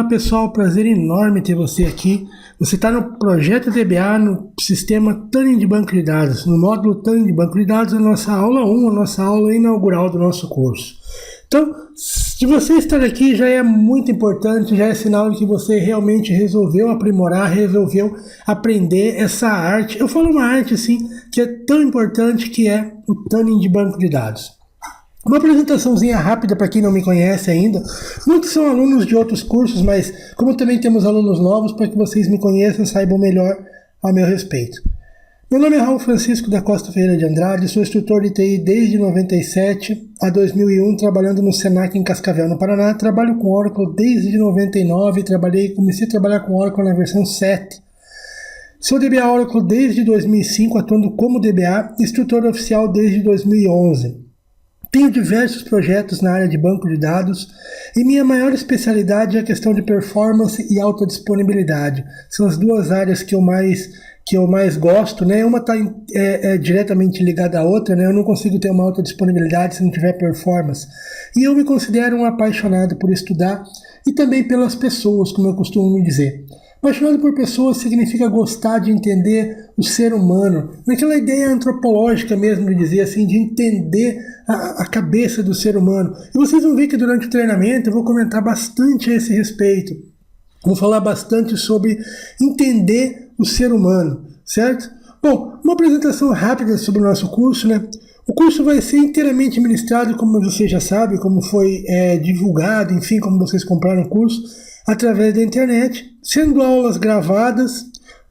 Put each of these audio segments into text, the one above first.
Olá pessoal, prazer enorme ter você aqui. Você está no projeto DBA, no sistema Tuning de Banco de Dados, no módulo Tuning de Banco de Dados, a nossa aula 1, a nossa aula inaugural do nosso curso. Então, se você estar aqui já é muito importante, já é sinal de que você realmente resolveu aprimorar, resolveu aprender essa arte. Eu falo uma arte assim, que é tão importante, que é o Tuning de Banco de Dados. Uma apresentaçãozinha rápida para quem não me conhece ainda. Muitos são alunos de outros cursos, mas como também temos alunos novos, para que vocês me conheçam, saibam melhor a meu respeito. Meu nome é Raul Francisco da Costa Ferreira de Andrade, sou instrutor de TI desde 97 a 2001, trabalhando no Senac em Cascavel, no Paraná. Trabalho com Oracle desde 99, comecei a trabalhar com Oracle na versão 7. Sou DBA Oracle desde 2005, atuando como DBA, instrutor oficial desde 2011. Tenho diversos projetos na área de banco de dados e minha maior especialidade é a questão de performance e alta disponibilidade. São as duas áreas que eu mais gosto, né? Uma está diretamente ligada à outra, né? Eu não consigo ter uma alta disponibilidade se não tiver performance. E eu me considero um apaixonado por estudar e também pelas pessoas, como eu costumo me dizer. Apaixonado por pessoas significa gostar de entender o ser humano, naquela ideia antropológica mesmo de dizer assim, de entender a cabeça do ser humano. E vocês vão ver que durante o treinamento eu vou comentar bastante a esse respeito. Vou falar bastante sobre entender o ser humano, certo? Bom, uma apresentação rápida sobre o nosso curso, né? O curso vai ser inteiramente ministrado, como vocês já sabem, como foi divulgado, enfim, como vocês compraram o curso, através da internet, sendo aulas gravadas,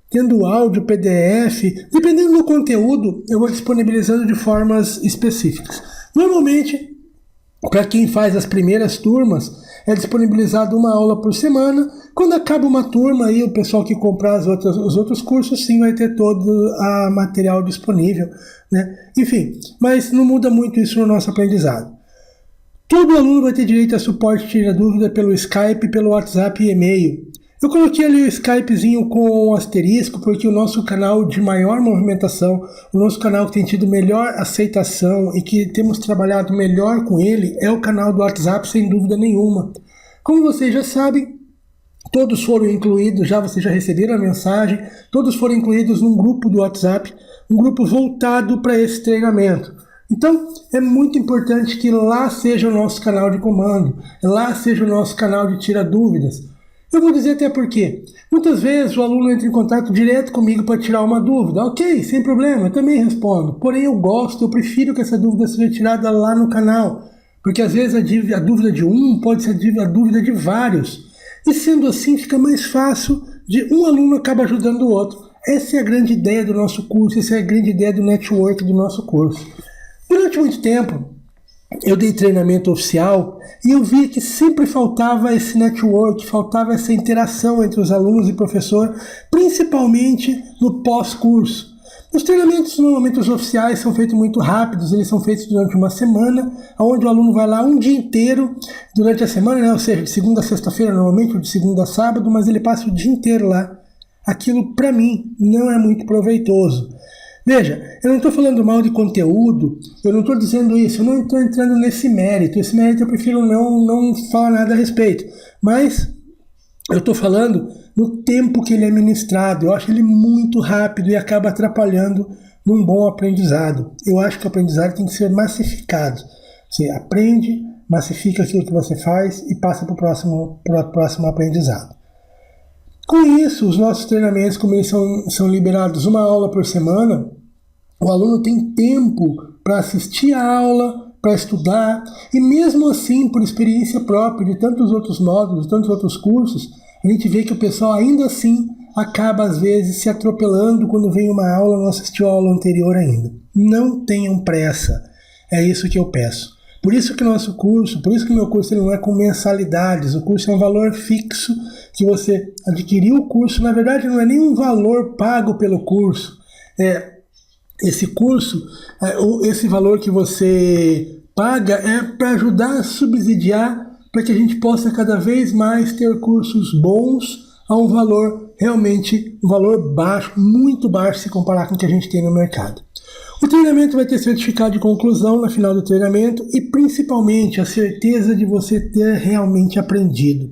tendo áudio, PDF, dependendo do conteúdo, eu vou disponibilizando de formas específicas. Normalmente, para quem faz as primeiras turmas, é disponibilizado uma aula por semana. Quando acaba uma turma, aí o pessoal que comprar os outros cursos, sim, vai ter todo o material disponível, né? Enfim, mas não muda muito isso no nosso aprendizado. Todo aluno vai ter direito a suporte tira dúvida pelo Skype, pelo WhatsApp e e-mail. Eu coloquei ali o Skypezinho com um asterisco, porque o nosso canal de maior movimentação, o nosso canal que tem tido melhor aceitação e que temos trabalhado melhor com ele, é o canal do WhatsApp, sem dúvida nenhuma. Como vocês já sabem, todos foram incluídos, vocês já receberam a mensagem, todos foram incluídos num grupo do WhatsApp, um grupo voltado para esse treinamento. Então, é muito importante que lá seja o nosso canal de comando, lá seja o nosso canal de tira dúvidas. Eu vou dizer até porque muitas vezes o aluno entra em contato direto comigo para tirar uma dúvida. Ok, sem problema, eu também respondo. Porém, eu prefiro que essa dúvida seja tirada lá no canal, porque às vezes a dúvida de um pode ser a dúvida de vários. E sendo assim, fica mais fácil, de um aluno acaba ajudando o outro. Essa é a grande ideia do nosso curso, essa é a grande ideia do network do nosso curso. Durante muito tempo, eu dei treinamento oficial e eu vi que sempre faltava esse network, faltava essa interação entre os alunos e professor, principalmente no pós-curso. Os treinamentos, normalmente os oficiais, são feitos muito rápidos, eles são feitos durante uma semana, onde o aluno vai lá um dia inteiro durante a semana, né? Ou seja, de segunda a sexta-feira normalmente, ou de segunda a sábado, mas ele passa o dia inteiro lá. Aquilo, para mim, não é muito proveitoso. Veja, eu não estou falando mal de conteúdo, eu não estou dizendo isso, eu não estou entrando nesse mérito. Esse mérito eu prefiro não falar nada a respeito. Mas eu estou falando no tempo que ele é ministrado. Eu acho ele muito rápido e acaba atrapalhando num bom aprendizado. Eu acho que o aprendizado tem que ser massificado. Você aprende, massifica aquilo que você faz e passa para o próximo aprendizado. Com isso, os nossos treinamentos, como eles são liberados uma aula por semana, o aluno tem tempo para assistir a aula, para estudar, e mesmo assim, por experiência própria de tantos outros módulos, tantos outros cursos, a gente vê que o pessoal ainda assim acaba às vezes se atropelando quando vem uma aula, não assistiu a aula anterior ainda. Não tenham pressa, é isso que eu peço. Por isso que meu curso ele não é com mensalidades, o curso é um valor fixo que você adquiriu o curso, na verdade não é nem um valor pago pelo curso, esse valor que você paga é para ajudar a subsidiar para que a gente possa cada vez mais ter cursos bons a um valor realmente, um valor baixo, muito baixo se comparar com o que a gente tem no mercado. O treinamento vai ter certificado de conclusão no final do treinamento e principalmente a certeza de você ter realmente aprendido.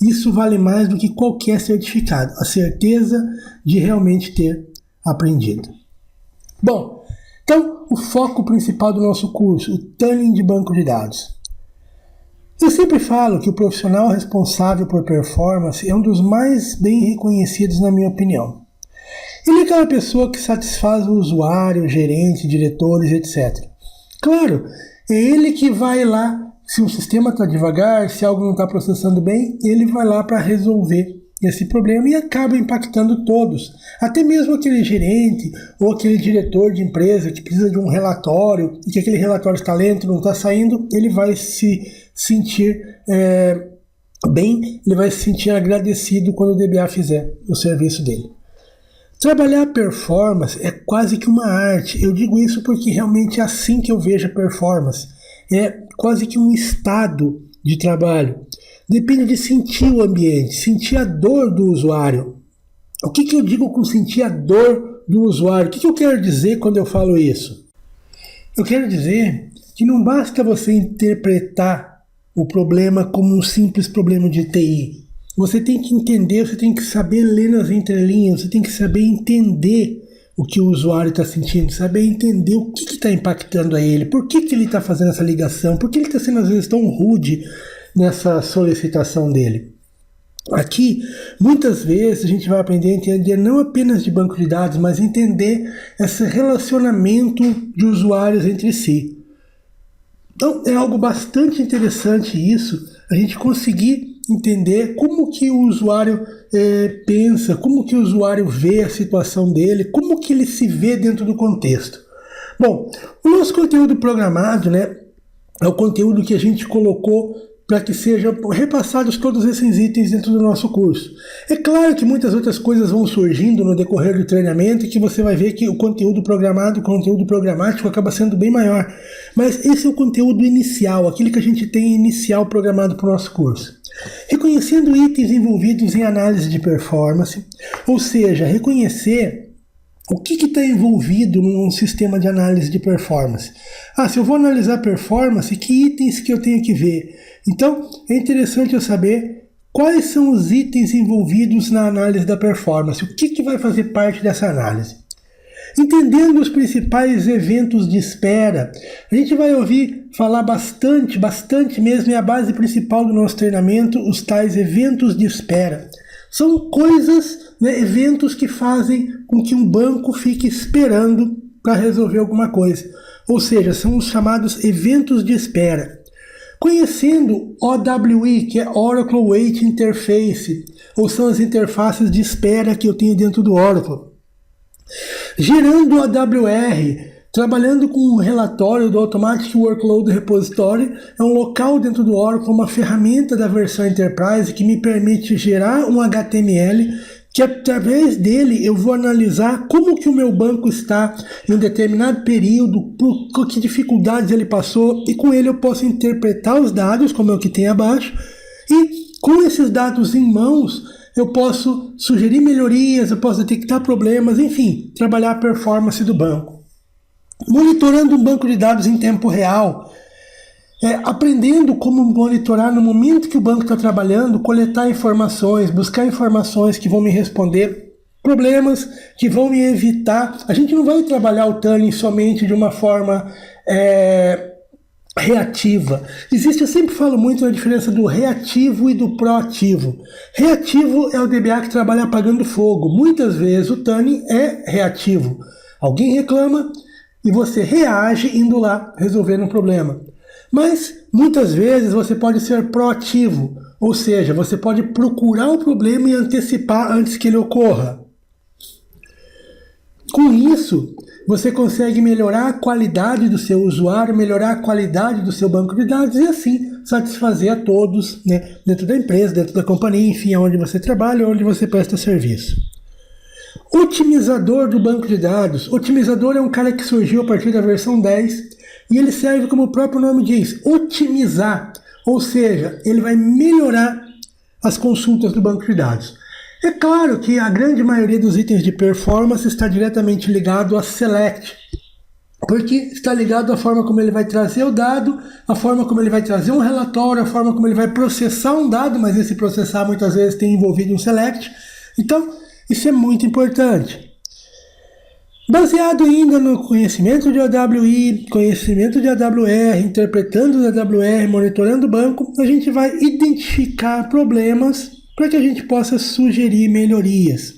Isso vale mais do que qualquer certificado, a certeza de realmente ter aprendido. Bom, então o foco principal do nosso curso, o tuning de banco de dados. Eu sempre falo que o profissional responsável por performance é um dos mais bem reconhecidos na minha opinião. Ele é aquela pessoa que satisfaz o usuário, o gerente, diretores, etc. Claro, é ele que vai lá, se o sistema está devagar, se algo não está processando bem, ele vai lá para resolver esse problema e acaba impactando todos. Até mesmo aquele gerente ou aquele diretor de empresa que precisa de um relatório e que aquele relatório está lento, não está saindo, ele vai se sentir bem, ele vai se sentir agradecido quando o DBA fizer o serviço dele. Trabalhar performance é quase que uma arte. Eu digo isso porque realmente é assim que eu vejo a performance. É quase que um estado de trabalho. Depende de sentir o ambiente, sentir a dor do usuário. O que eu digo com sentir a dor do usuário? O que eu quero dizer quando eu falo isso? Eu quero dizer que não basta você interpretar o problema como um simples problema de TI. Você tem que entender, você tem que saber ler nas entrelinhas, você tem que saber entender o que o usuário está sentindo, saber entender o que está impactando a ele, por que ele está fazendo essa ligação, por que ele está sendo às vezes tão rude nessa solicitação dele. Aqui, muitas vezes a gente vai aprender a entender não apenas de banco de dados, mas entender esse relacionamento de usuários entre si. Então é algo bastante interessante isso, a gente conseguir entender como que o usuário pensa, como que o usuário vê a situação dele, como que ele se vê dentro do contexto. Bom, o nosso conteúdo programado, né, é o conteúdo que a gente colocou para que sejam repassados todos esses itens dentro do nosso curso. É claro que muitas outras coisas vão surgindo no decorrer do treinamento e que você vai ver que o conteúdo programado, o conteúdo programático acaba sendo bem maior. Mas esse é o conteúdo inicial, aquilo que a gente tem inicial programado para o nosso curso. Reconhecendo itens envolvidos em análise de performance, ou seja, reconhecer o que está envolvido num sistema de análise de performance. Se eu vou analisar performance, que itens que eu tenho que ver? Então, é interessante eu saber quais são os itens envolvidos na análise da performance, o que vai fazer parte dessa análise. Entendendo os principais eventos de espera, a gente vai ouvir falar bastante mesmo, é a base principal do nosso treinamento, os tais eventos de espera. São coisas, né, eventos que fazem com que um banco fique esperando para resolver alguma coisa. Ou seja, são os chamados eventos de espera. Conhecendo OWI, que é Oracle Wait Interface, ou são as interfaces de espera que eu tenho dentro do Oracle. Gerando o AWR, trabalhando com um relatório do Automatic Workload Repository, é um local dentro do Oracle, uma ferramenta da versão Enterprise que me permite gerar um HTML que através dele eu vou analisar como que o meu banco está em um determinado período, por que dificuldades ele passou, e com ele eu posso interpretar os dados, como é o que tem abaixo, e com esses dados em mãos eu posso sugerir melhorias, eu posso detectar problemas, enfim, trabalhar a performance do banco. Monitorando um banco de dados em tempo real, aprendendo como monitorar no momento que o banco está trabalhando, coletar informações, buscar informações que vão me responder problemas, que vão me evitar. A gente não vai trabalhar o tuning somente de uma forma reativa. Eu sempre falo muito na diferença do reativo e do proativo. Reativo é o DBA que trabalha apagando fogo. Muitas vezes o tuning é reativo. Alguém reclama e você reage indo lá resolvendo um problema. Mas muitas vezes você pode ser proativo, ou seja, você pode procurar o problema e antecipar antes que ele ocorra. Com isso, você consegue melhorar a qualidade do seu usuário, melhorar a qualidade do seu banco de dados e assim satisfazer a todos, né, dentro da empresa, dentro da companhia, enfim, onde você trabalha, onde você presta serviço. Otimizador do banco de dados. Otimizador é um cara que surgiu a partir da versão 10 e ele serve, como o próprio nome diz, otimizar, ou seja, ele vai melhorar as consultas do banco de dados. É claro que a grande maioria dos itens de performance está diretamente ligado a Select. porque está ligado à forma como ele vai trazer o dado, a forma como ele vai trazer um relatório, a forma como ele vai processar um dado, mas esse processar muitas vezes tem envolvido um select. Então, isso é muito importante. Baseado ainda no conhecimento de OWI, conhecimento de AWR, interpretando o AWR, monitorando o banco, a gente vai identificar problemas para que a gente possa sugerir melhorias.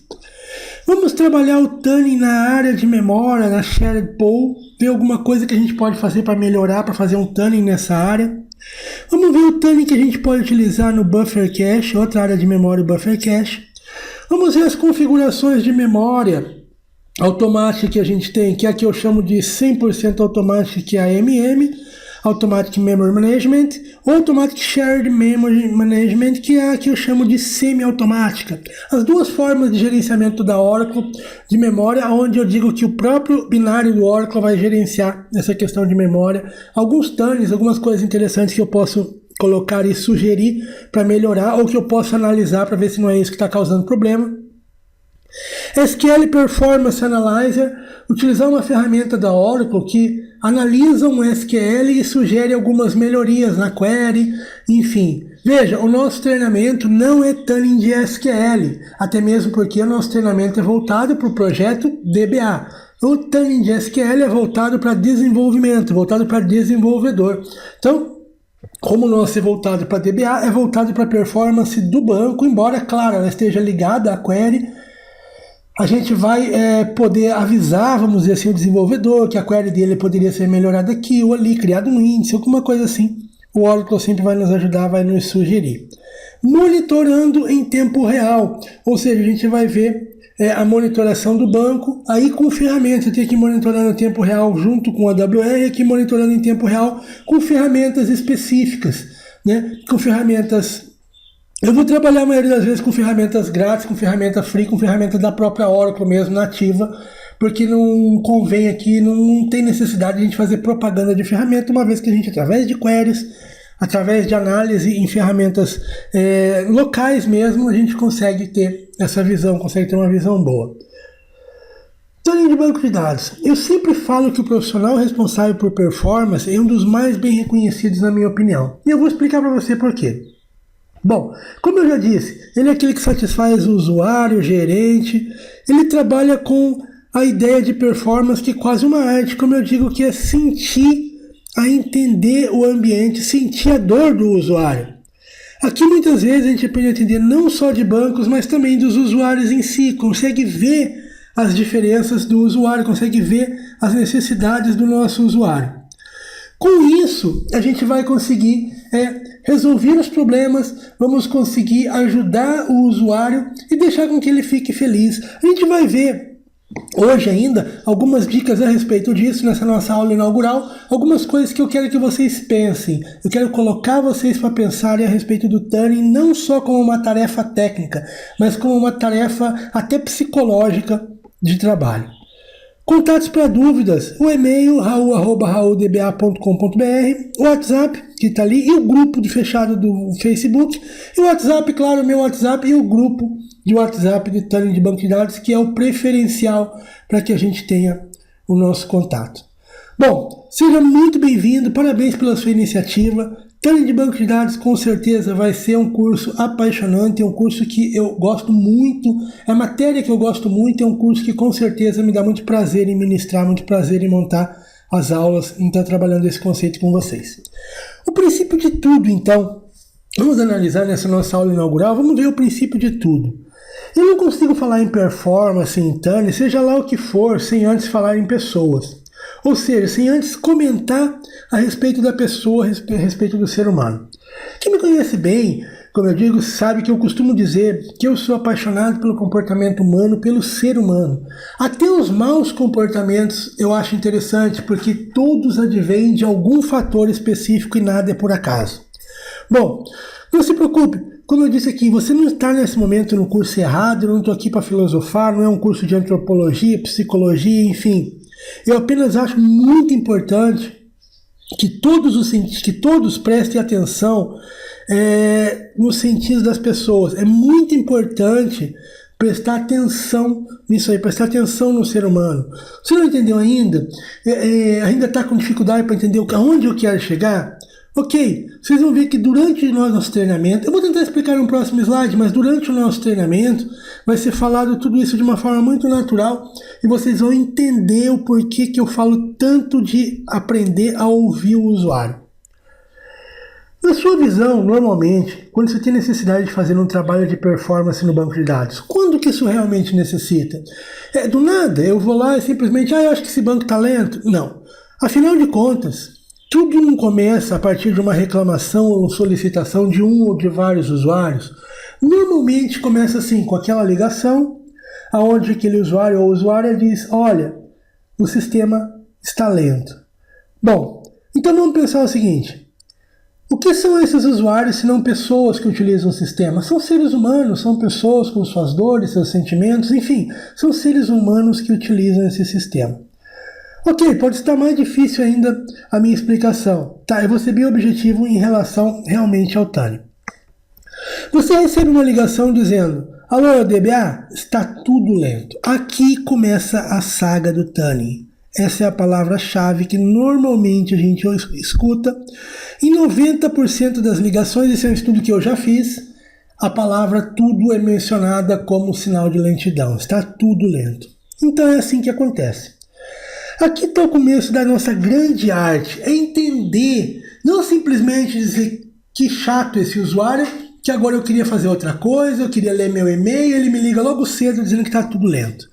Vamos trabalhar o tuning na área de memória, na shared pool, ver alguma coisa que a gente pode fazer para melhorar, para fazer um tuning nessa área. Vamos ver o tuning que a gente pode utilizar no buffer cache, outra área de memória, o buffer cache. Vamos ver as configurações de memória automática que a gente tem, que é a que eu chamo de 100% automática, que é a AMM, Automatic Memory Management, ou Automatic Shared Memory Management, que é a que eu chamo de semi-automática. As duas formas de gerenciamento da Oracle de memória, onde eu digo que o próprio binário do Oracle vai gerenciar essa questão de memória. Alguns tunings, algumas coisas interessantes que eu posso colocar e sugerir para melhorar, ou que eu posso analisar para ver se não é isso que está causando problema. SQL Performance Analyzer, utilizar uma ferramenta da Oracle que analisa um SQL e sugere algumas melhorias na query, enfim. Veja, o nosso treinamento não é tuning de SQL, até mesmo porque o nosso treinamento é voltado para o projeto DBA. O tuning de SQL é voltado para desenvolvimento, voltado para desenvolvedor. Então, como o nosso é voltado para DBA, é voltado para a performance do banco, embora, claro, ela esteja ligada à query. A gente vai poder avisar, vamos dizer assim, o desenvolvedor que a query dele poderia ser melhorada aqui ou ali, criado um índice, alguma coisa assim. O Oracle sempre vai nos ajudar, vai nos sugerir. Monitorando em tempo real, ou seja, a gente vai ver a monitoração do banco, aí com ferramentas, eu tenho que monitorar em tempo real junto com a AWR, aqui monitorando em tempo real com ferramentas específicas, né? Com ferramentas. Eu vou trabalhar a maioria das vezes com ferramentas grátis, com ferramenta free, com ferramenta da própria Oracle mesmo, nativa, porque não convém aqui, não tem necessidade de a gente fazer propaganda de ferramenta, uma vez que a gente, através de queries, através de análise em ferramentas locais mesmo, a gente consegue ter essa visão, consegue ter uma visão boa. Tuning de banco de dados. Eu sempre falo que o profissional responsável por performance é um dos mais bem reconhecidos na minha opinião. E eu vou explicar para você por quê. Bom, como eu já disse, ele é aquele que satisfaz o usuário, o gerente. Ele trabalha com a ideia de performance, que é quase uma arte, como eu digo, que é sentir, a entender o ambiente, sentir a dor do usuário. Aqui muitas vezes a gente aprende a entender não só de bancos, mas também dos usuários em si, consegue ver as diferenças do usuário, consegue ver as necessidades do nosso usuário. Com isso, a gente vai conseguir resolver os problemas, vamos conseguir ajudar o usuário e deixar com que ele fique feliz. A gente vai ver hoje ainda algumas dicas a respeito disso nessa nossa aula inaugural, algumas coisas que eu quero que vocês pensem. Eu quero colocar vocês para pensarem a respeito do tuning, não só como uma tarefa técnica, mas como uma tarefa até psicológica de trabalho. Contatos para dúvidas, o e-mail raul@rauldba.com.br, o WhatsApp, que está ali, e o grupo de fechado do Facebook, e o WhatsApp, claro, o meu WhatsApp, e o grupo de WhatsApp de tuning de banco de dados, que é o preferencial para que a gente tenha o nosso contato. Bom, seja muito bem-vindo, parabéns pela sua iniciativa. Tuning de banco de dados com certeza vai ser um curso apaixonante, é um curso que eu gosto muito, é a matéria que eu gosto muito, é um curso que com certeza me dá muito prazer em ministrar, muito prazer em montar as aulas, em estar trabalhando esse conceito com vocês. O princípio de tudo, então, vamos analisar nessa nossa aula inaugural, vamos ver o princípio de tudo. Eu não consigo falar em performance, em tuning, seja lá o que for, sem antes falar em pessoas. Ou seja, sem antes comentar a respeito da pessoa, a respeito do ser humano. Quem me conhece bem, como eu digo, sabe que eu costumo dizer que eu sou apaixonado pelo comportamento humano, pelo ser humano. Até os maus comportamentos eu acho interessante, porque todos advêm de algum fator específico e nada é por acaso. Bom, não se preocupe, como eu disse aqui, você não está nesse momento no curso errado, eu não estou aqui para filosofar, não é um curso de antropologia, psicologia, enfim. Eu apenas acho muito importante que todos prestem atenção nos sentidos das pessoas. É muito importante prestar atenção nisso aí, prestar atenção no ser humano. Você não entendeu ainda? Ainda está com dificuldade para entender aonde eu quero chegar? Ok, vocês vão ver que durante o nosso treinamento, eu vou tentar explicar no próximo slide, mas durante o nosso treinamento vai ser falado tudo isso de uma forma muito natural e vocês vão entender o porquê que eu falo tanto de aprender a ouvir o usuário. Na sua visão, normalmente, quando você tem necessidade de fazer um trabalho de performance no banco de dados, quando que isso realmente necessita? Do nada, eu vou lá e simplesmente, eu acho que esse banco está lento. Não. Afinal de contas, tudo não começa a partir de uma reclamação ou solicitação de um ou de vários usuários. Normalmente começa assim, com aquela ligação, onde aquele usuário ou usuária diz, olha, o sistema está lento. Bom, então vamos pensar o seguinte. O que são esses usuários se não pessoas que utilizam o sistema? São seres humanos, são pessoas com suas dores, seus sentimentos, enfim, são seres humanos que utilizam esse sistema. Ok, pode estar mais difícil ainda a minha explicação. Tá, eu vou ser bem objetivo em relação realmente ao Tani. Você recebe uma ligação dizendo, alô, DBA, está tudo lento. Aqui começa a saga do Tani. Essa é a palavra-chave que normalmente a gente escuta. Em 90% das ligações, esse é um estudo que eu já fiz, a palavra tudo é mencionada como sinal de lentidão. Está tudo lento. Então é assim que acontece. Aqui está o começo da nossa grande arte, é entender, não simplesmente dizer que chato esse usuário, que agora eu queria fazer outra coisa, eu queria ler meu e-mail, ele me liga logo cedo dizendo que está tudo lento.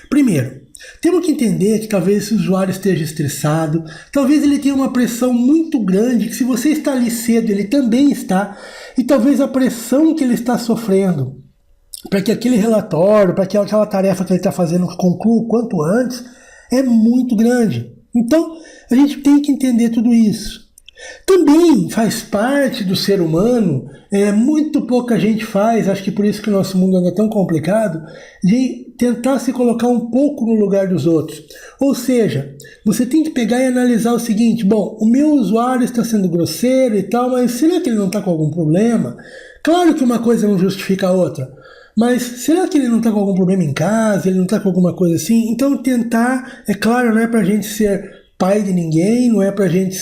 Primeiro, temos que entender que talvez esse usuário esteja estressado, talvez ele tenha uma pressão muito grande, que se você está ali cedo, ele também está, e talvez a pressão que ele está sofrendo para que aquele relatório, para que aquela tarefa que ele está fazendo conclua o quanto antes, é muito grande. Então, a gente tem que entender tudo isso. Também faz parte do ser humano, muito pouca gente faz, acho que por isso que o nosso mundo anda tão complicado, de tentar se colocar um pouco no lugar dos outros. Ou seja, você tem que pegar e analisar o seguinte, bom, o meu usuário está sendo grosseiro e tal, mas será que ele não está com algum problema? Claro que uma coisa não justifica a outra. Mas será que ele não está com algum problema em casa? Ele não está com alguma coisa assim? Então tentar, é claro, não é para a gente ser pai de ninguém, não é para a gente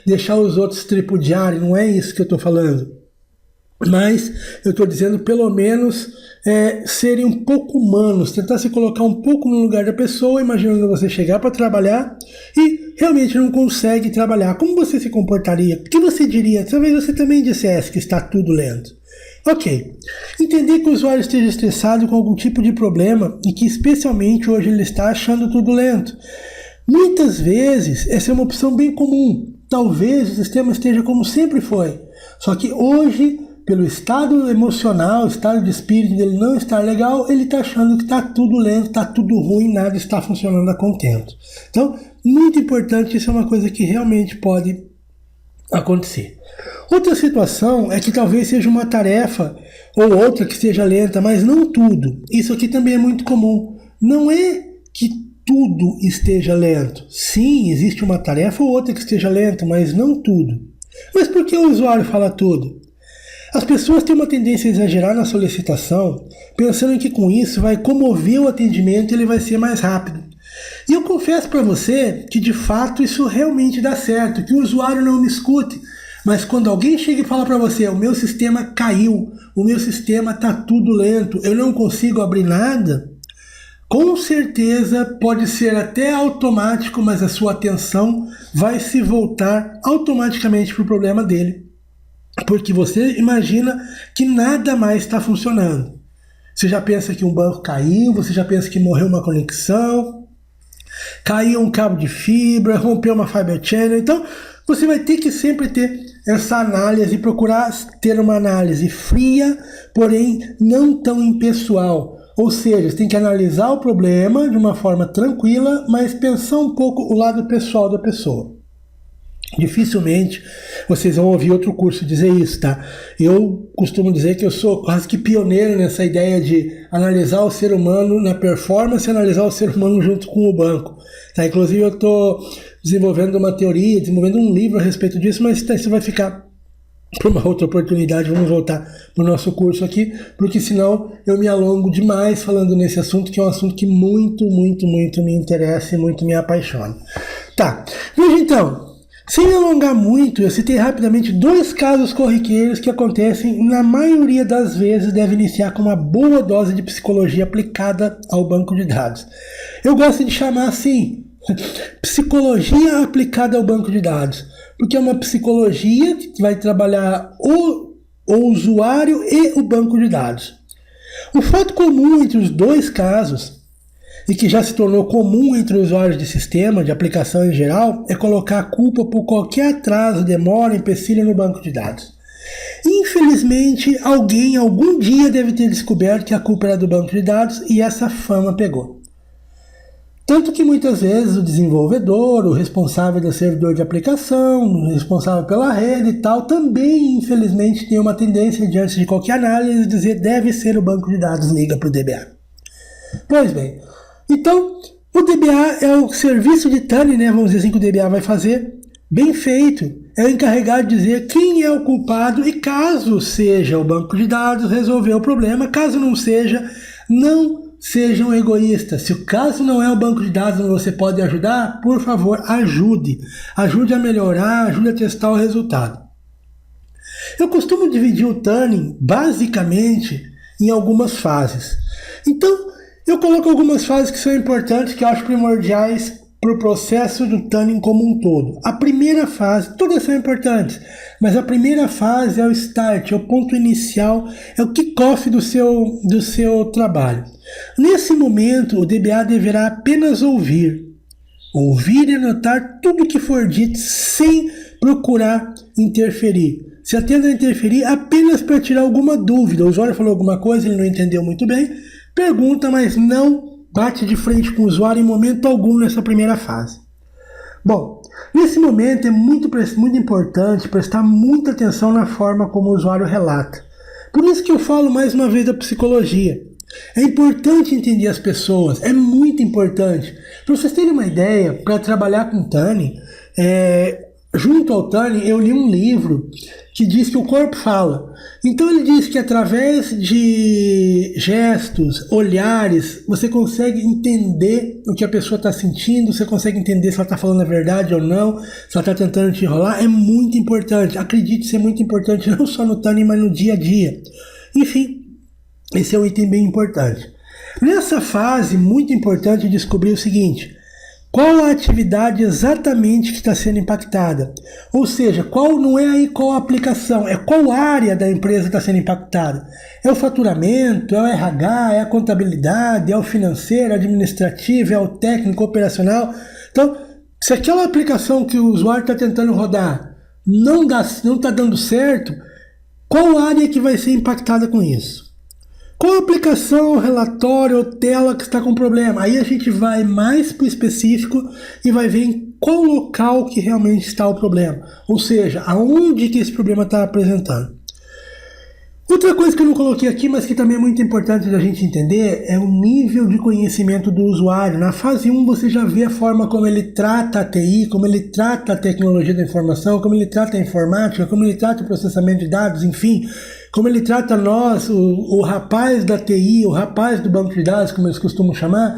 deixar os outros tripudiarem, não é isso que eu estou falando. Mas eu estou dizendo pelo menos serem um pouco humanos, tentar se colocar um pouco no lugar da pessoa, imaginando você chegar para trabalhar e realmente não consegue trabalhar. Como você se comportaria? O que você diria? Talvez você também dissesse que está tudo lento. Ok, entender que o usuário esteja estressado com algum tipo de problema e que especialmente hoje ele está achando tudo lento. Muitas vezes essa é uma opção bem comum, talvez o sistema esteja como sempre foi, só que hoje, pelo estado emocional, estado de espírito dele não estar legal, ele está achando que está tudo lento, está tudo ruim, nada está funcionando a contento. Então, muito importante, isso é uma coisa que realmente pode acontecer. Outra situação é que talvez seja uma tarefa ou outra que esteja lenta, mas não tudo. Isso aqui também é muito comum. Não é que tudo esteja lento. Sim, existe uma tarefa ou outra que esteja lenta, mas não tudo. Mas por que o usuário fala tudo? As pessoas têm uma tendência a exagerar na solicitação, pensando que com isso vai comover o atendimento e ele vai ser mais rápido. E eu confesso para você que de fato isso realmente dá certo, que o usuário não me escute. Mas quando alguém chega e fala para você, o meu sistema caiu, o meu sistema está tudo lento, eu não consigo abrir nada, com certeza pode ser até automático, mas a sua atenção vai se voltar automaticamente para o problema dele. Porque você imagina que nada mais está funcionando. Você já pensa que um banco caiu, você já pensa que morreu uma conexão, caiu um cabo de fibra, rompeu uma fiber channel. Então, você vai ter que sempre ter essa análise e procurar ter uma análise fria, porém não tão impessoal. Ou seja, você tem que analisar o problema de uma forma tranquila, mas pensar um pouco o lado pessoal da pessoa. Dificilmente vocês vão ouvir outro curso dizer isso, tá? Eu costumo dizer que eu sou quase que pioneiro nessa ideia de analisar o ser humano na performance e analisar o ser humano junto com o banco. Tá? Inclusive eu estou desenvolvendo uma teoria, desenvolvendo um livro a respeito disso, mas isso vai ficar para uma outra oportunidade, vamos voltar para o nosso curso aqui, porque senão eu me alongo demais falando nesse assunto, que é um assunto que muito me interessa e muito me apaixona. Tá, veja então, sem me alongar muito, eu citei rapidamente 2 casos corriqueiros que acontecem, na maioria das vezes deve iniciar com uma boa dose de psicologia aplicada ao banco de dados. Eu gosto de chamar assim, psicologia aplicada ao banco de dados, porque é uma psicologia que vai trabalhar o usuário e o banco de dados. O fato comum entre os 2 casos, e que já se tornou comum entre usuários de sistema, de aplicação em geral, é colocar a culpa por qualquer atraso, demora, empecilho no banco de dados. Infelizmente, alguém algum dia deve ter descoberto que a culpa era do banco de dados e essa fama pegou. Tanto que muitas vezes o desenvolvedor, o responsável do servidor de aplicação, o responsável pela rede e tal, também infelizmente tem uma tendência, diante de qualquer análise, de dizer deve ser o banco de dados, liga para o DBA. Pois bem, então o DBA é o serviço de tuning, né, vamos dizer assim, que o DBA vai fazer, bem feito. É o encarregado de dizer quem é o culpado e, caso seja o banco de dados, resolver o problema. Caso não seja, não sejam egoístas. Se o caso não é o banco de dados onde você pode ajudar, por favor, ajude. Ajude a melhorar, ajude a testar o resultado. Eu costumo dividir o tuning, basicamente, em algumas fases. Então, eu coloco algumas fases que são importantes, que eu acho primordiais para o processo do tuning como um todo. A primeira fase, todas são importantes, mas a primeira fase é o start, é o ponto inicial, é o kickoff do seu trabalho. Nesse momento, o DBA deverá apenas ouvir e anotar tudo que for dito sem procurar interferir. Se atenda a interferir apenas para tirar alguma dúvida. O usuário falou alguma coisa, ele não entendeu muito bem, pergunta, mas não bate de frente com o usuário em momento algum nessa primeira fase. Bom, nesse momento é muito importante prestar muita atenção na forma como o usuário relata. Por isso que eu falo mais uma vez da psicologia. É importante entender as pessoas, é muito importante. Para vocês terem uma ideia, para trabalhar com tuning, junto ao tuning eu li um livro que diz que o corpo fala. Então ele diz que através de gestos, olhares, você consegue entender o que a pessoa está sentindo, você consegue entender se ela está falando a verdade ou não, se ela está tentando te enrolar. É muito importante, acredite, isso é muito importante, não só no tuning, mas no dia a dia. Enfim, esse é um item bem importante. Nessa fase, muito importante descobrir o seguinte: qual a atividade exatamente que está sendo impactada? Ou seja, não é aí qual a aplicação, é qual área da empresa está sendo impactada. É o faturamento, é o RH, é a contabilidade, é o financeiro, administrativo, é o técnico, operacional. Então, se aquela aplicação que o usuário está tentando rodar não está dando certo, qual área que vai ser impactada com isso? Qual aplicação, relatório ou tela que está com problema? Aí a gente vai mais para o específico e vai ver em qual local que realmente está o problema. Ou seja, aonde que esse problema está apresentando. Outra coisa que eu não coloquei aqui, mas que também é muito importante da gente entender, é o nível de conhecimento do usuário. Na fase 1 você já vê a forma como ele trata a TI, como ele trata a tecnologia da informação, como ele trata a informática, como ele trata o processamento de dados, enfim, como ele trata nós, o rapaz da TI, o rapaz do banco de dados, como eles costumam chamar.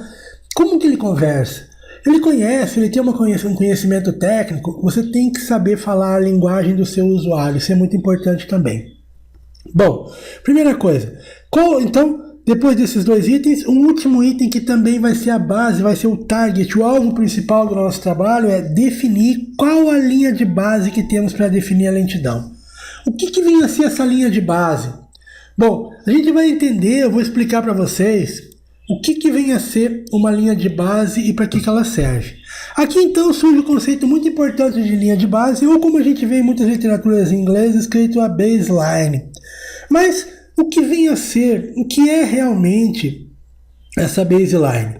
Como que ele conversa? Ele conhece, ele tem um conhecimento técnico. Você tem que saber falar a linguagem do seu usuário, isso é muito importante também. Bom, primeira coisa, então, depois desses 2 itens, um último item que também vai ser a base, vai ser o target, o alvo principal do nosso trabalho é definir qual a linha de base que temos para definir a lentidão. O que vem a ser essa linha de base? Bom, a gente vai entender, eu vou explicar para vocês o que vem a ser uma linha de base e para que ela serve. Aqui então surge um conceito muito importante de linha de base, ou como a gente vê em muitas literaturas em inglês, escrito a baseline. Mas o que vem a ser, o que é realmente essa baseline?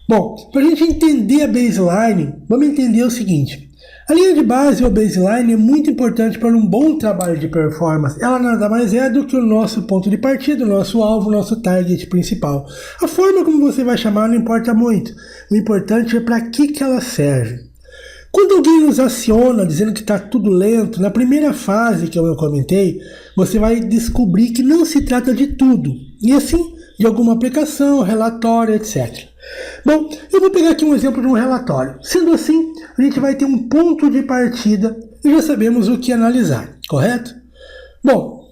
Bom, para a gente entender a baseline, vamos entender o seguinte: a linha de base ou baseline é muito importante para um bom trabalho de performance. Ela nada mais é do que o nosso ponto de partida, o nosso alvo, o nosso target principal. A forma como você vai chamar não importa muito. O importante é para que ela serve. Quando alguém nos aciona dizendo que está tudo lento, na primeira fase que eu comentei, você vai descobrir que não se trata de tudo, e assim de alguma aplicação, relatório, etc. Bom, eu vou pegar aqui um exemplo de um relatório. Sendo assim, a gente vai ter um ponto de partida e já sabemos o que analisar, correto? Bom,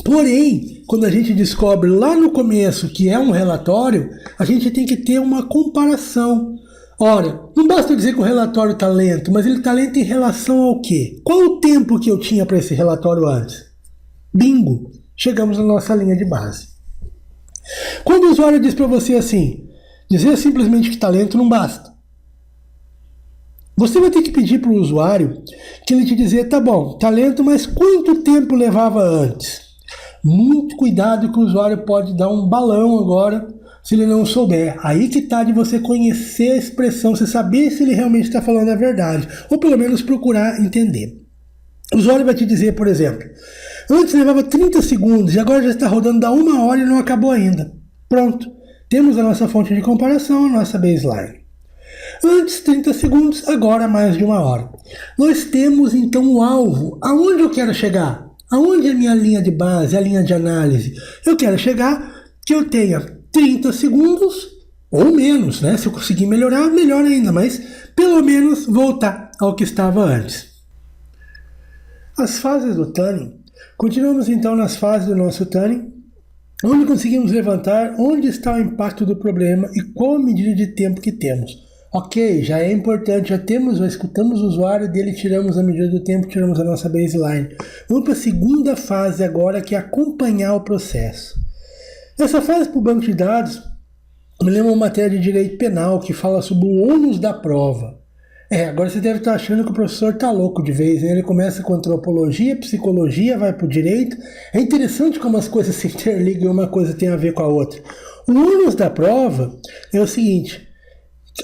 porém, quando a gente descobre lá no começo que é um relatório, a gente tem que ter uma comparação. Ora, não basta dizer que o relatório está lento, mas ele está lento em relação ao quê? Qual o tempo que eu tinha para esse relatório antes? Bingo! Chegamos na nossa linha de base. Quando o usuário diz para você assim, dizer simplesmente que está lento não basta. Você vai ter que pedir para o usuário que ele te dizer, tá bom, está lento, mas quanto tempo levava antes? Muito cuidado que o usuário pode dar um balão agora, se ele não souber. Aí que está de você conhecer a expressão, você saber se ele realmente está falando a verdade, ou pelo menos procurar entender. O usuário vai te dizer, por exemplo, antes levava 30 segundos e agora já está rodando da 1 hora e não acabou ainda. Pronto, temos a nossa fonte de comparação, a nossa baseline. Antes 30 segundos, agora mais de 1 hora. Nós temos então o alvo. Aonde eu quero chegar? Aonde é a minha linha de base, a linha de análise? Eu quero chegar que eu tenha 30 segundos ou menos, né? Se eu conseguir melhorar, melhor ainda, mas pelo menos voltar ao que estava antes. As fases do tuning. Continuamos então nas fases do nosso tuning, onde conseguimos levantar onde está o impacto do problema e qual a medida de tempo que temos. Ok, já é importante, já escutamos o usuário dele, tiramos a medida do tempo, tiramos a nossa baseline. Vamos para a segunda fase agora, que é acompanhar o processo. Essa fase para o banco de dados me lembra uma matéria de direito penal que fala sobre o ônus da prova. Agora você deve estar achando que o professor está louco de vez, né? Ele começa com antropologia, psicologia, vai para o direito. É interessante como as coisas se interligam e uma coisa tem a ver com a outra. O ônus da prova é o seguinte: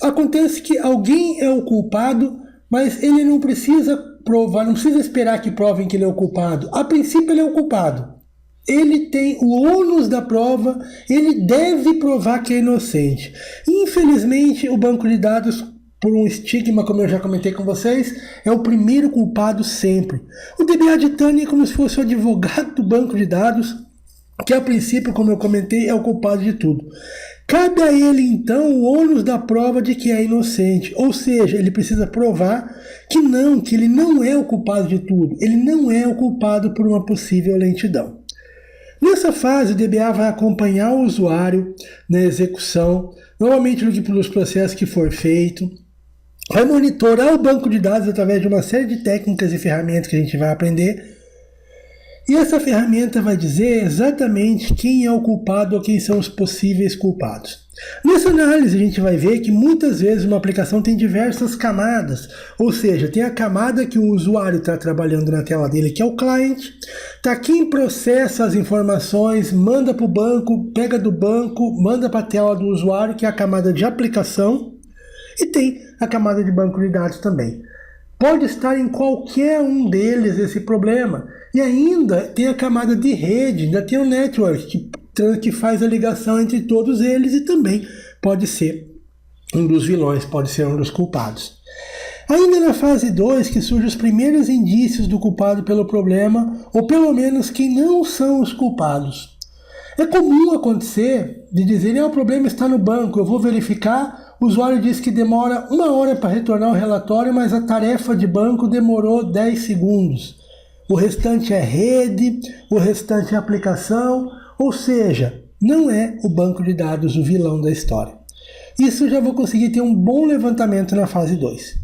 acontece que alguém é o culpado, mas ele não precisa provar, não precisa esperar que provem que ele é o culpado. A princípio ele é o culpado. Ele tem o ônus da prova, ele deve provar que é inocente. Infelizmente, o banco de dados, por um estigma, como eu já comentei com vocês, é o primeiro culpado sempre. O DBA de tuning é como se fosse o advogado do banco de dados, que a princípio, como eu comentei, é o culpado de tudo. Cabe a ele, então, o ônus da prova de que é inocente. Ou seja, ele precisa provar que ele não é o culpado de tudo. Ele não é o culpado por uma possível lentidão. Nessa fase, o DBA vai acompanhar o usuário na execução, normalmente nos processos que for feito, vai monitorar o banco de dados através de uma série de técnicas e ferramentas que a gente vai aprender. E essa ferramenta vai dizer exatamente quem é o culpado ou quem são os possíveis culpados. Nessa análise a gente vai ver que muitas vezes uma aplicação tem diversas camadas, ou seja, tem a camada que o usuário está trabalhando na tela dele, que é o cliente, está quem processa as informações, manda para o banco, pega do banco, manda para a tela do usuário, que é a camada de aplicação, e tem a camada de banco de dados também. Pode estar em qualquer um deles esse problema. E ainda tem a camada de rede, ainda tem o network, que faz a ligação entre todos eles e também pode ser um dos vilões, pode ser um dos culpados. Ainda na fase 2, que surgem os primeiros indícios do culpado pelo problema, ou pelo menos quem não são os culpados. É comum acontecer de dizerem, o problema está no banco, eu vou verificar, o usuário diz que demora 1 hora para retornar o relatório, mas a tarefa de banco demorou 10 segundos. O restante é rede, o restante é aplicação, ou seja, não é o banco de dados o vilão da história. Isso eu já vou conseguir ter um bom levantamento na fase 2.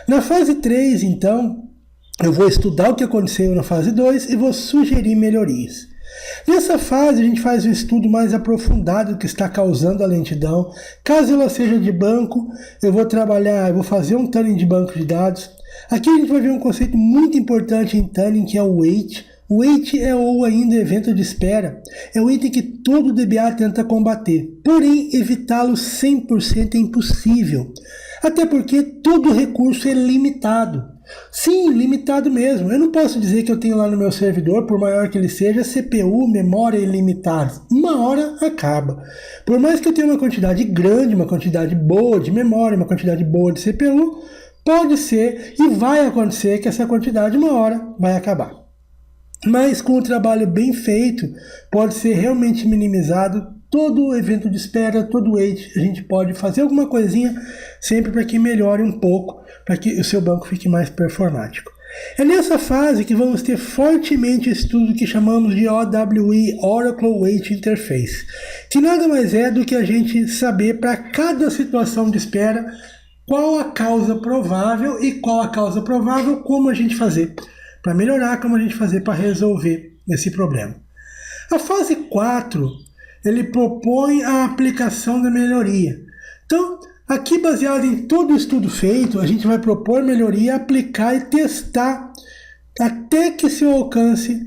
Na fase 3, então, eu vou estudar o que aconteceu na fase 2 e vou sugerir melhorias. Nessa fase, a gente faz um estudo mais aprofundado do que está causando a lentidão. Caso ela seja de banco, eu vou fazer um tuning de banco de dados. Aqui a gente vai ver um conceito muito importante em tuning, que é o wait. O wait é ou ainda evento de espera. É o item que todo DBA tenta combater. Porém, evitá-lo 100% é impossível. Até porque todo recurso é limitado. Sim, limitado mesmo. Eu não posso dizer que eu tenho lá no meu servidor, por maior que ele seja, CPU, memória ilimitada. 1 hora acaba. Por mais que eu tenha uma quantidade grande, uma quantidade boa de memória, uma quantidade boa de CPU, pode ser e vai acontecer que essa quantidade uma hora vai acabar. Mas com o trabalho bem feito, pode ser realmente minimizado todo o evento de espera, todo o wait. A gente pode fazer alguma coisinha sempre para que melhore um pouco, para que o seu banco fique mais performático. É nessa fase que vamos ter fortemente esse estudo que chamamos de OWI, Oracle Wait Interface, que nada mais é do que a gente saber para cada situação de espera qual a causa provável e qual a causa provável, como a gente fazer para melhorar, como a gente fazer para resolver esse problema. A fase 4, ele propõe a aplicação da melhoria. Então, aqui, baseado em todo o estudo feito, a gente vai propor melhoria, aplicar e testar até que se alcance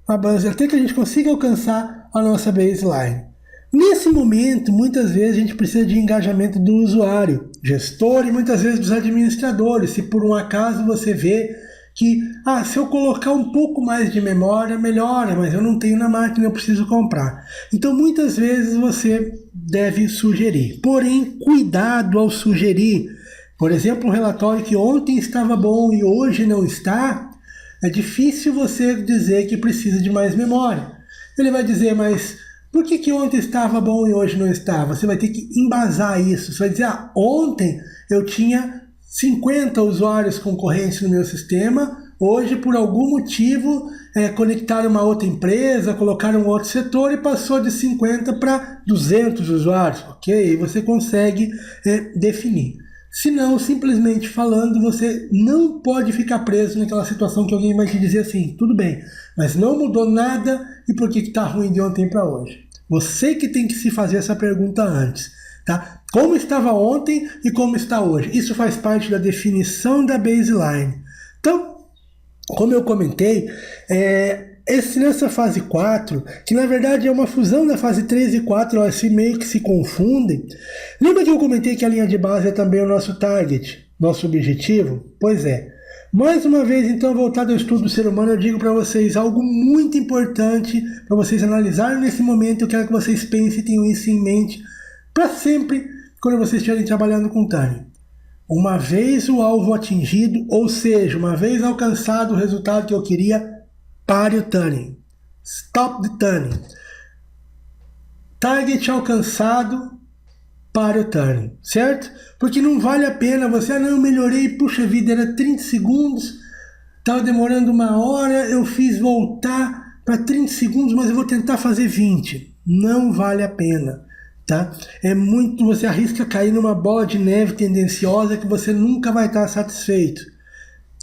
a base, até que a gente consiga alcançar a nossa baseline. Nesse momento, muitas vezes a gente precisa de engajamento do usuário, gestor e muitas vezes dos administradores. Se por um acaso você vê que, se eu colocar um pouco mais de memória, melhora, mas eu não tenho na máquina, eu preciso comprar. Então, muitas vezes você deve sugerir. Porém, cuidado ao sugerir. Por exemplo, um relatório que ontem estava bom e hoje não está, é difícil você dizer que precisa de mais memória. Ele vai dizer, mas por que ontem estava bom e hoje não estava? Você vai ter que embasar isso. Você vai dizer, ontem eu tinha 50 usuários concorrentes no meu sistema, hoje por algum motivo conectaram uma outra empresa, colocaram um outro setor e passou de 50 para 200 usuários, ok? E você consegue definir. Se não, simplesmente falando, você não pode ficar preso naquela situação que alguém vai te dizer assim, tudo bem, mas não mudou nada e por que está ruim de ontem para hoje? Você que tem que se fazer essa pergunta antes. Tá? Como estava ontem e como está hoje. Isso faz parte da definição da baseline. Então, como eu comentei, nessa fase 4, que na verdade é uma fusão da fase 3 e 4, elas meio que se confundem. Lembra que eu comentei que a linha de base é também o nosso target, nosso objetivo? Pois é. Mais uma vez, então, voltado ao estudo do ser humano, eu digo para vocês algo muito importante para vocês analisarem nesse momento. Eu quero que vocês pensem e tenham isso em mente para sempre, quando vocês estiverem trabalhando com tuning. Uma vez o alvo atingido, ou seja, uma vez alcançado o resultado que eu queria, pare o tuning. Stop the tuning. Target alcançado, pare o tuning, certo? Porque não vale a pena você, não, eu melhorei, puxa vida, era 30 segundos, estava demorando uma hora, eu fiz voltar para 30 segundos, mas eu vou tentar fazer 20. Não vale a pena. Tá? Você arrisca cair numa bola de neve tendenciosa que você nunca vai estar satisfeito.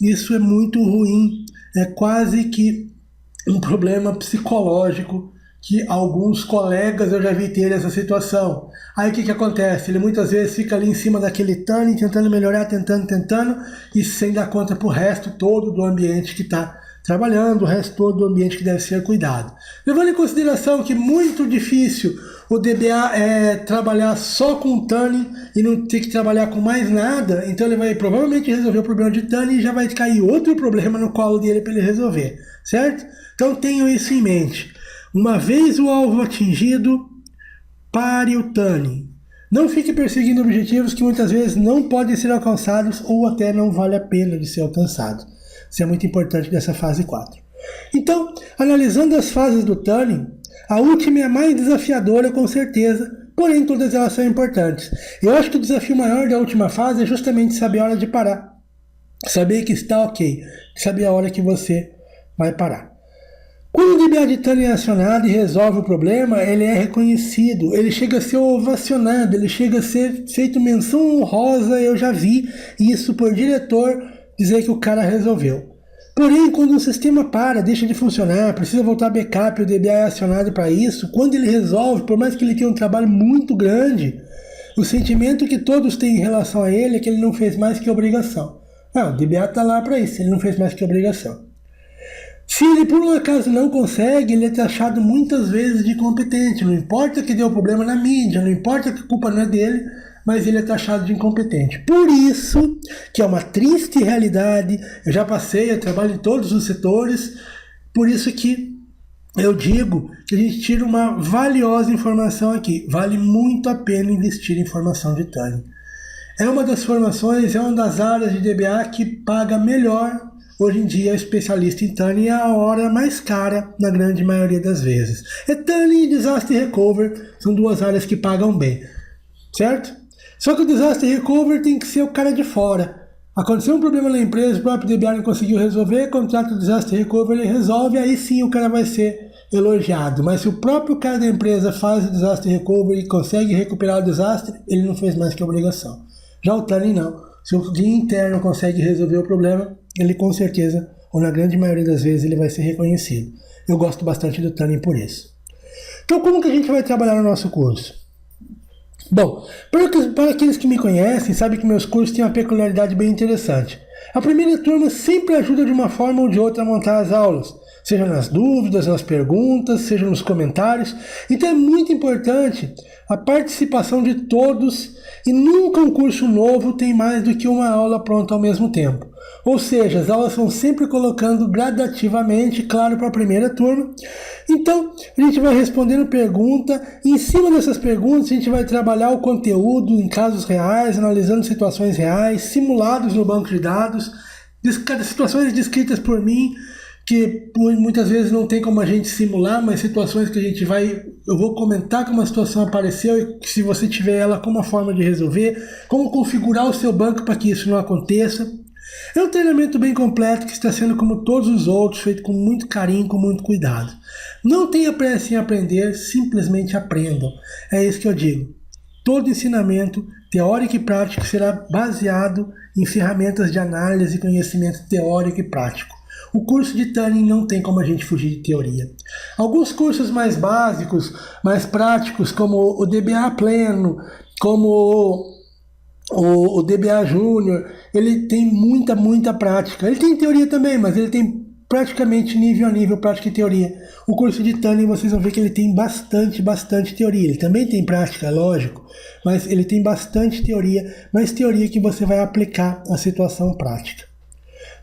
Isso é muito ruim, é quase que um problema psicológico que alguns colegas eu já vi ter essa situação. Aí o que acontece? Ele muitas vezes fica ali em cima daquele tuning, tentando melhorar, tentando, e sem dar conta para o resto todo do ambiente que está trabalhando, o resto todo do ambiente que deve ser cuidado. Levando em consideração que muito difícil o DBA trabalhar só com tuning e não ter que trabalhar com mais nada, então ele vai provavelmente resolver o problema de tuning e já vai cair outro problema no colo dele para ele resolver, certo? Então tenham isso em mente. Uma vez o alvo atingido, pare o tuning. Não fique perseguindo objetivos que muitas vezes não podem ser alcançados ou até não vale a pena de ser alcançado. Isso é muito importante dessa fase 4. Então, analisando as fases do tuning, a última é a mais desafiadora com certeza, porém todas elas são importantes. Eu acho que o desafio maior da última fase é justamente saber a hora de parar. Saber que está ok, saber a hora que você vai parar. Quando o DBA de tuning é acionado e resolve o problema, ele é reconhecido, ele chega a ser ovacionado, ele chega a ser feito menção honrosa, eu já vi isso por diretor dizer que o cara resolveu. Porém, quando o sistema deixa de funcionar, precisa voltar backup, o DBA é acionado para isso, quando ele resolve, por mais que ele tenha um trabalho muito grande, o sentimento que todos têm em relação a ele é que ele não fez mais que obrigação. O DBA está lá para isso, ele não fez mais que obrigação. Se ele por um acaso não consegue, ele é taxado muitas vezes de incompetente. Não importa que deu problema na mídia, não importa que a culpa não é dele, mas ele é taxado de incompetente. Por isso, que é uma triste realidade, eu já passei, eu trabalho em todos os setores, por isso que eu digo que a gente tira uma valiosa informação aqui. Vale muito a pena investir em formação de tuning. É uma das formações, é uma das áreas de DBA que paga melhor. Hoje em dia, especialista em Turing é a hora mais cara na grande maioria das vezes. Turing e Disaster Recovery são duas áreas que pagam bem, certo? Só que o Disaster Recovery tem que ser o cara de fora. Aconteceu um problema na empresa, o próprio DBA não conseguiu resolver, contrata o Disaster Recovery, ele resolve, aí sim o cara vai ser elogiado. Mas se o próprio cara da empresa faz o Disaster Recovery e consegue recuperar o desastre, ele não fez mais que obrigação. Já o Turing não. Se o dia interno consegue resolver o problema, ele com certeza, ou na grande maioria das vezes, ele vai ser reconhecido. Eu gosto bastante do Turing por isso. Então como que a gente vai trabalhar no nosso curso? Bom, para aqueles que me conhecem, sabem que meus cursos têm uma peculiaridade bem interessante. A primeira turma sempre ajuda de uma forma ou de outra a montar as aulas, seja nas dúvidas, nas perguntas, seja nos comentários. Então é muito importante a participação de todos e nunca um curso novo tem mais do que uma aula pronta ao mesmo tempo. Ou seja, as aulas vão sempre colocando gradativamente, claro, para a primeira turma. Então, a gente vai respondendo pergunta e em cima dessas perguntas a gente vai trabalhar o conteúdo em casos reais, analisando situações reais, simulados no banco de dados, situações descritas por mim, que muitas vezes não tem como a gente simular, mas situações que a gente eu vou comentar como a situação apareceu e se você tiver ela, como a forma de resolver, como configurar o seu banco para que isso não aconteça. É um treinamento bem completo que está sendo como todos os outros, feito com muito carinho, com muito cuidado. Não tenha pressa em aprender, simplesmente aprendam. É isso que eu digo. Todo ensinamento, teórico e prático, será baseado em ferramentas de análise e conhecimento teórico e prático. O curso de Turing não tem como a gente fugir de teoria. Alguns cursos mais básicos, mais práticos, como o DBA Pleno, como o DBA Júnior, ele tem muita prática. Ele tem teoria também, mas ele tem praticamente nível a nível prática e teoria. O curso de Turing, vocês vão ver que ele tem bastante teoria. Ele também tem prática, lógico, mas ele tem bastante teoria, mas teoria que você vai aplicar à situação prática.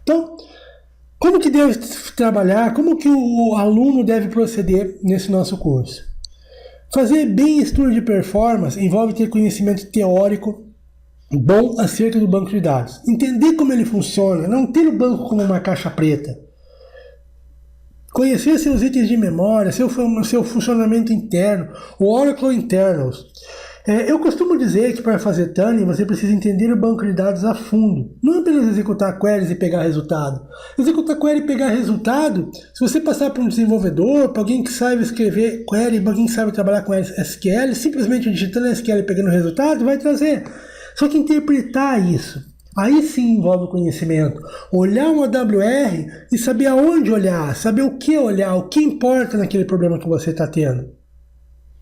Então, como que deve trabalhar, como que o aluno deve proceder nesse nosso curso? Fazer bem estudo de performance envolve ter conhecimento teórico bom acerca do banco de dados. Entender como ele funciona, não ter o banco como uma caixa preta. Conhecer seus itens de memória, seu funcionamento interno, o Oracle Internals. Eu costumo dizer que para fazer Turing você precisa entender o banco de dados a fundo. Não apenas executar queries e pegar resultado. Executar query e pegar resultado, se você passar para um desenvolvedor, para alguém que sabe escrever query, para alguém que sabe trabalhar com SQL, simplesmente digitando SQL e pegando resultado, vai trazer. Só que interpretar isso, aí sim envolve o conhecimento. Olhar uma AWR e saber aonde olhar, saber o que olhar, o que importa naquele problema que você está tendo.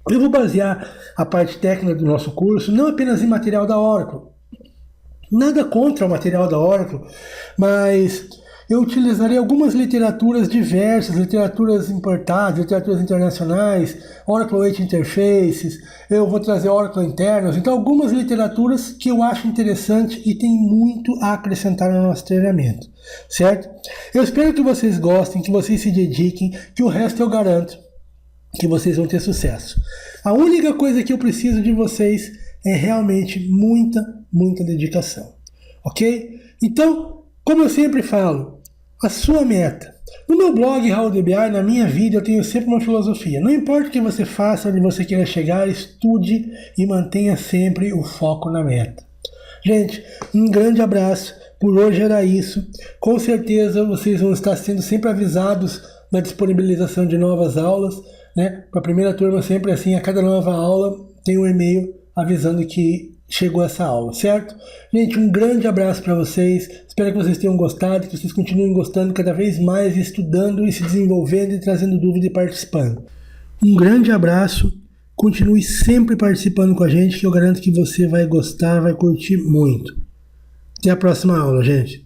Eu vou basear a parte técnica do nosso curso não apenas em material da Oracle. Nada contra o material da Oracle, mas eu utilizarei algumas literaturas diversas, literaturas importadas, literaturas internacionais, Oracle 8 Interfaces, eu vou trazer Oracle Internals, então algumas literaturas que eu acho interessante e tem muito a acrescentar no nosso treinamento, certo? Eu espero que vocês gostem, que vocês se dediquem, que o resto eu garanto que vocês vão ter sucesso. A única coisa que eu preciso de vocês é realmente muita dedicação, ok? Então, como eu sempre falo, a sua meta. No meu blog Raul DBA, na minha vida, eu tenho sempre uma filosofia. Não importa o que você faça, onde você queira chegar, estude e mantenha sempre o foco na meta. Gente, um grande abraço. Por hoje era isso. Com certeza vocês vão estar sendo sempre avisados na disponibilização de novas aulas, né? Para a primeira turma, sempre assim, a cada nova aula tem um e-mail avisando que chegou essa aula, certo? Gente, um grande abraço para vocês. Espero que vocês tenham gostado, que vocês continuem gostando cada vez mais, estudando e se desenvolvendo e trazendo dúvida e participando. Um grande abraço. Continue sempre participando com a gente, que eu garanto que você vai gostar, vai curtir muito. Até a próxima aula, gente.